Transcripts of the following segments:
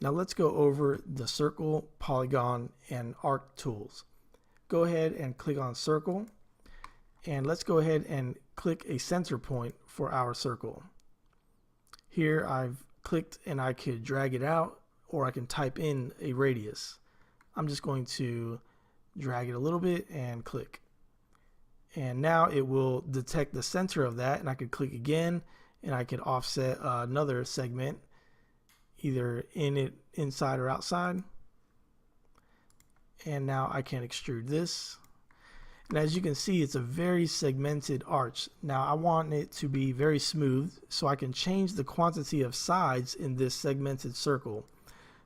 Now let's go over the circle, polygon, and arc tools. Go ahead and click on circle, and let's go ahead and click a center point for our circle. Here I've clicked and I could drag it out, or I can type in a radius. I'm just going to drag it a little bit and click. And now it will detect the center of that, and I could click again and I could offset another segment, either inside or outside. And now I can extrude this. And as you can see, it's a very segmented arch. Now I want it to be very smooth, so I can change the quantity of sides in this segmented circle.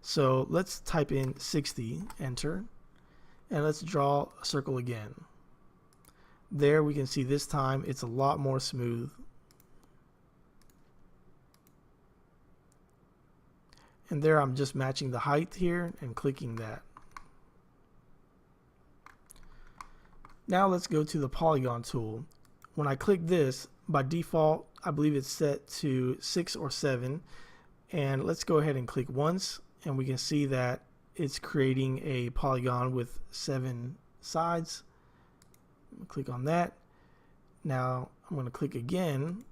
So let's type in 60, enter, and let's draw a circle again. There we can see this time it's a lot more smooth. And there I'm just matching the height here and clicking that. Now let's go to the polygon tool. When I click this, by default I believe it's set to 6 or 7, and let's go ahead and click once, and we can see that it's creating a polygon with 7 sides. Click on that. Now I'm going to click again,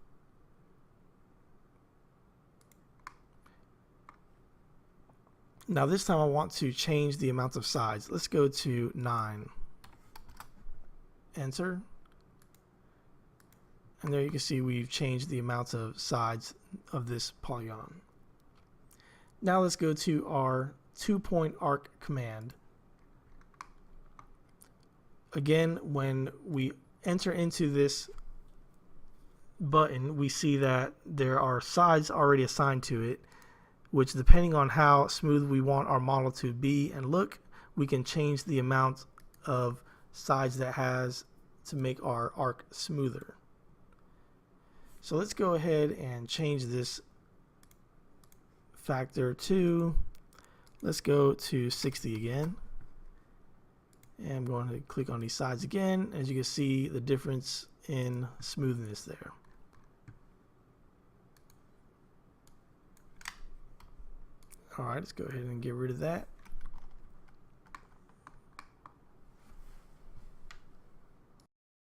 now this time I want to change the amount of sides. Let's go to 9, enter, and there you can see we've changed the amount of sides of this polygon. Now let's go to our 2-point arc command. Again, when we enter into this button, we see that there are sides already assigned to it, which, depending on how smooth we want our model to be and look, we can change the amount of sides that has to make our arc smoother. So let's go ahead and change this factor to, let's go to 60 again. And I'm going to click on these sides again. As you can see, the difference in smoothness there. Alright, let's go ahead and get rid of that.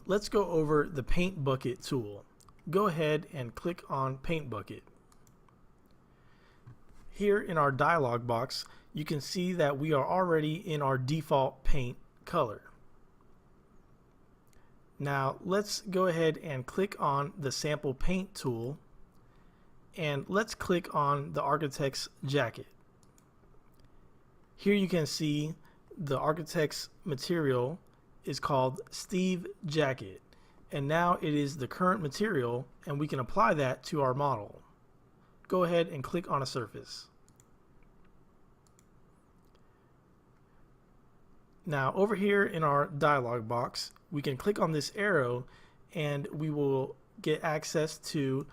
Let's go over the paint bucket tool. Go ahead and click on paint bucket. Here in our dialog box, you can see that we are already in our default paint color. Now let's go ahead and click on the sample paint tool, and let's click on the architect's jacket. Here you can see the architect's material is called Steve Jacket, and now it is the current material, and we can apply that to our model. Go ahead and click on a surface. Now over here in our dialog box, we can click on this arrow and we will get access to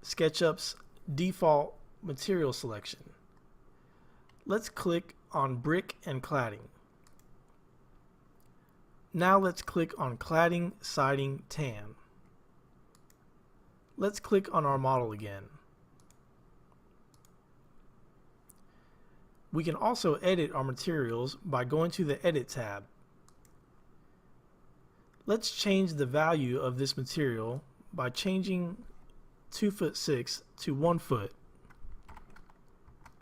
SketchUp's default material selection. Let's click on brick and cladding. Now let's click on cladding, siding, tan. Let's click on our model again. We can also edit our materials by going to the Edit tab. Let's change the value of this material by changing 2'6" to 1 foot.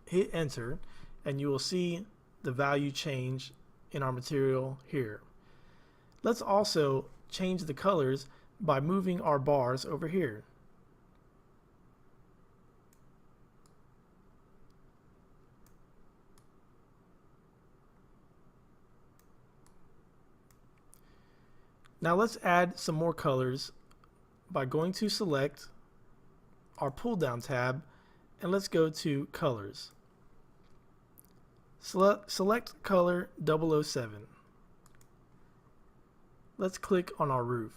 Hit enter and you will see the value change in our material here. Let's also change the colors by moving our bars over here. Now let's add some more colors by going to select our pull down tab, and let's go to colors. Select color 007. Let's click on our roof.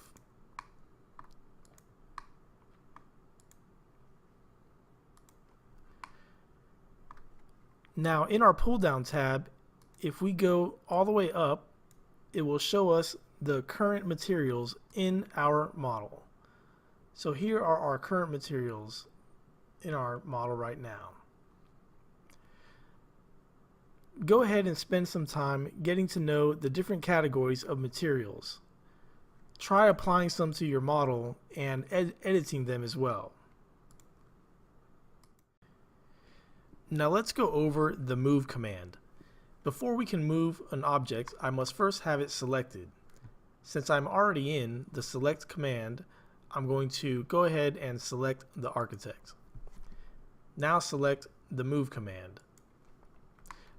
Now in our pull down tab, if we go all the way up, it will show us the current materials in our model. So here are our current materials in our model right now. go ahead and spend some time getting to know the different categories of materials. Try applying some to your model and editing them as well. Now let's go over the move command. Before we can move an object, I must first have it selected. Since I'm already in the select command, I'm going to go ahead and select the architect. Now select the move command.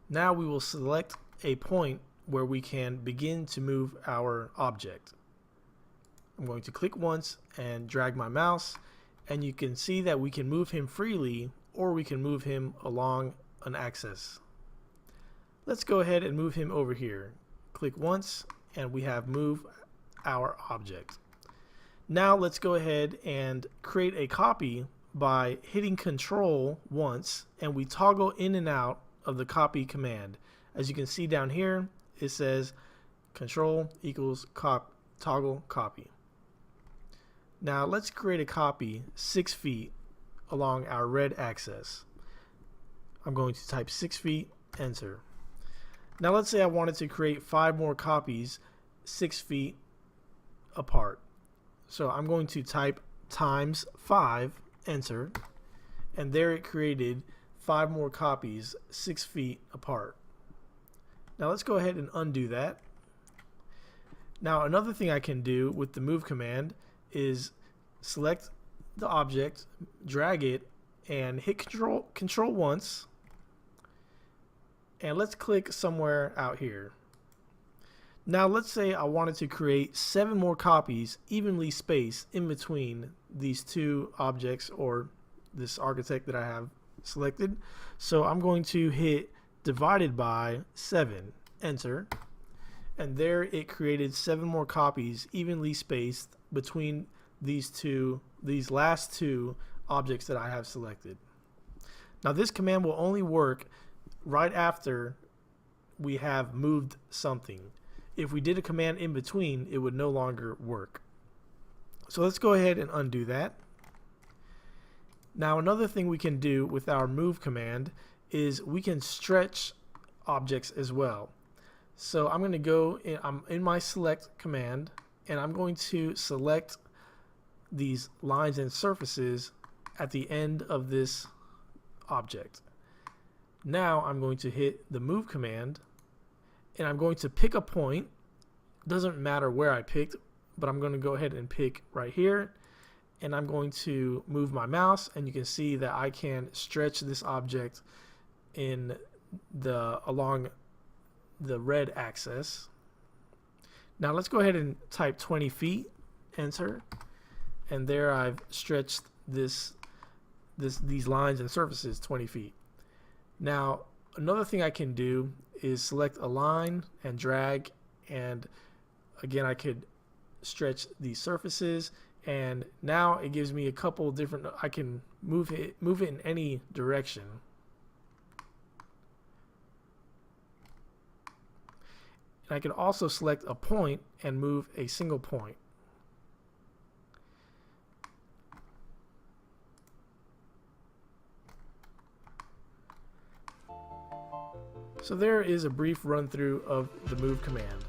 Now we will select a point where we can begin to move our object. I'm going to click once and drag my mouse, and you can see that we can move him freely or we can move him along an axis. Let's go ahead and move him over here. Click once and we have moved our object. Now let's go ahead and create a copy by hitting Control once, and we toggle in and out of the copy command. As you can see down here, it says Control equals toggle copy. Now let's create a copy 6 feet along our red axis. I'm going to type 6 feet, enter. Now let's say I wanted to create 5 more copies 6 feet apart. So I'm going to type times 5, enter, and there it created 5 more copies 6 feet apart. Now let's go ahead and undo that. Now another thing I can do with the move command is select the object, drag it, and hit control once, and let's click somewhere out here. Now let's say I wanted to create 7 more copies evenly spaced in between these two objects or this architect that I have selected. So I'm going to hit divided by 7, enter, and there it created 7 more copies evenly spaced between these last two objects that I have selected. Now this command will only work right after we have moved something. If we did a command in between, it would no longer work. So let's go ahead and undo that. Now another thing we can do with our move command is we can stretch objects as well. So I'm going to go in, I'm in my select command, and I'm going to select these lines and surfaces at the end of this object. Now I'm going to hit the move command, and I'm going to pick a point. Doesn't matter where I picked, but I'm going to go ahead and pick right here, and I'm going to move my mouse, and you can see that I can stretch this object in along the red axis. Now let's go ahead and type 20 feet, enter, and there I've stretched these lines and surfaces 20 feet. Now another thing I can do is select a line and drag, and again I could stretch these surfaces, and now it gives me a couple different, I can move it in any direction. And I can also select a point and move a single point. So there is a brief run through of the move command.